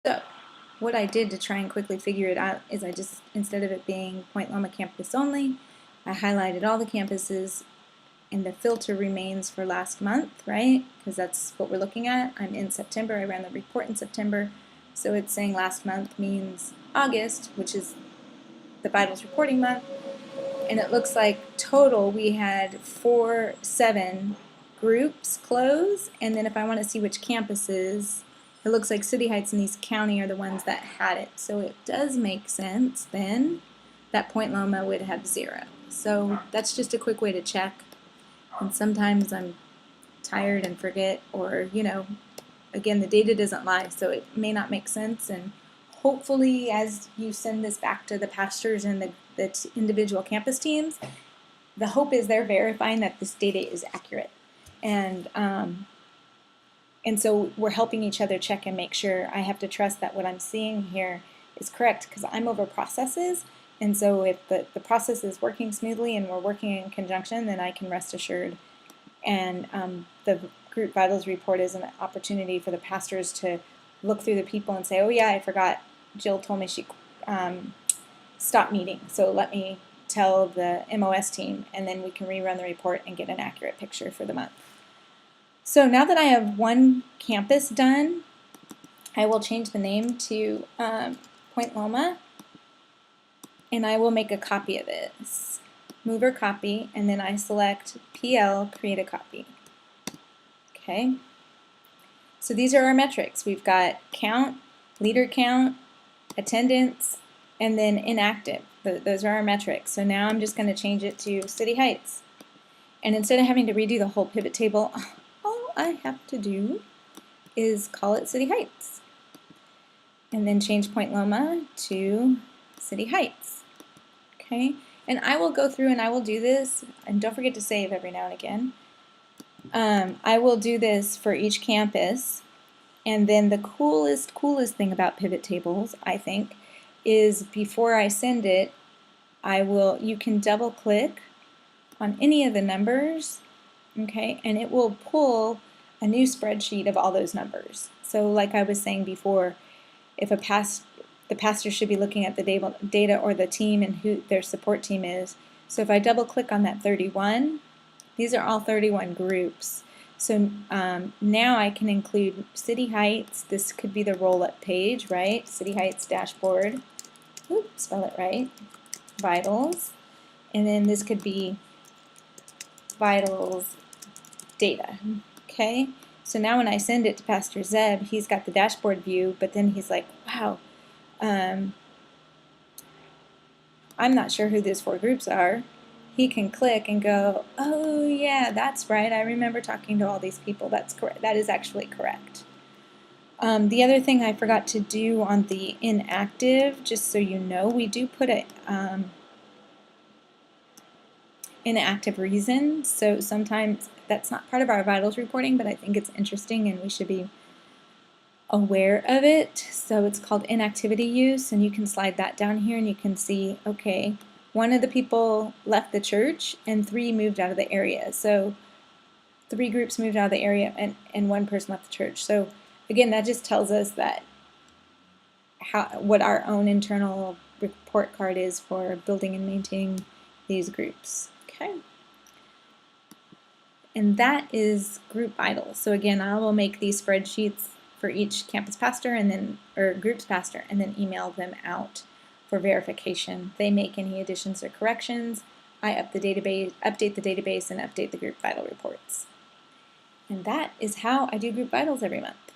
So what I did to try and quickly figure it out is I just, instead of it being Point Loma campus only, I highlighted all the campuses and the filter remains for last month, right? Because that's what we're looking at. I'm in September, I ran the report in September, so it's saying last month means August, which is the Vitals reporting month, and it looks like total we had 7 groups close, and then if I want to see which campuses, it looks like City Heights and East County are the ones that had it. So it does make sense then that Point Loma would have 0. So that's just a quick way to check. And sometimes I'm tired and forget, or, again, the data doesn't lie, so it may not make sense. And hopefully as you send this back to the pastors and the individual campus teams, the hope is they're verifying that this data is accurate. And so we're helping each other check and make sure. I have to trust that what I'm seeing here is correct because I'm over processes. And so if the process is working smoothly and we're working in conjunction, then I can rest assured. And the Group Vitals report is an opportunity for the pastors to look through the people and say, oh yeah, I forgot, Jill told me she stopped meeting, so let me tell the MOS team, and then we can rerun the report and get an accurate picture for the month. So now that I have one campus done, I will change the name to Point Loma, and I will make a copy of this. Mover copy, and then I select PL, create a copy. Okay. So these are our metrics. We've got count, leader count, attendance, and then inactive. Those are our metrics. So now I'm just going to change it to City Heights. And instead of having to redo the whole pivot table, all I have to do is call it City Heights. And then change Point Loma to City Heights. Okay. And I will go through and I will do this, and don't forget to save every now and again. I will do this for each campus, and then the coolest thing about pivot tables, I think, is before I send it, you can double click on any of the numbers, okay, and it will pull a new spreadsheet of all those numbers. So like I was saying before, if the pastor should be looking at the data or the team and who their support team is. So if I double click on that 31, these are all 31 groups. So now I can include City Heights. This could be the roll-up page, right? City Heights dashboard. Oops, spell it right. Vitals. And then this could be Vitals data. Okay? So now when I send it to Pastor Zeb, he's got the dashboard view, but then he's like, wow, I'm not sure who these 4 groups are. He can click and go, oh yeah, that's right, I remember talking to all these people. That's correct. That is actually correct. The other thing I forgot to do on the inactive, just so you know, we do put a inactive reason. So sometimes that's not part of our vitals reporting, but I think it's interesting and we should be aware of it. So it's called inactivity use, and you can slide that down here and you can see, okay, 1 of the people left the church and 3 moved out of the area. So 3 groups moved out of the area and 1 person left the church. So again, that just tells us that what our own internal report card is for building and maintaining these groups. Okay. And that is Group Vitals. So again, I will make these spreadsheets for each campus pastor or groups pastor, and then email them out for verification. They make any additions or corrections. I update the database, and update the Group Vital reports. And that is how I do Group Vitals every month.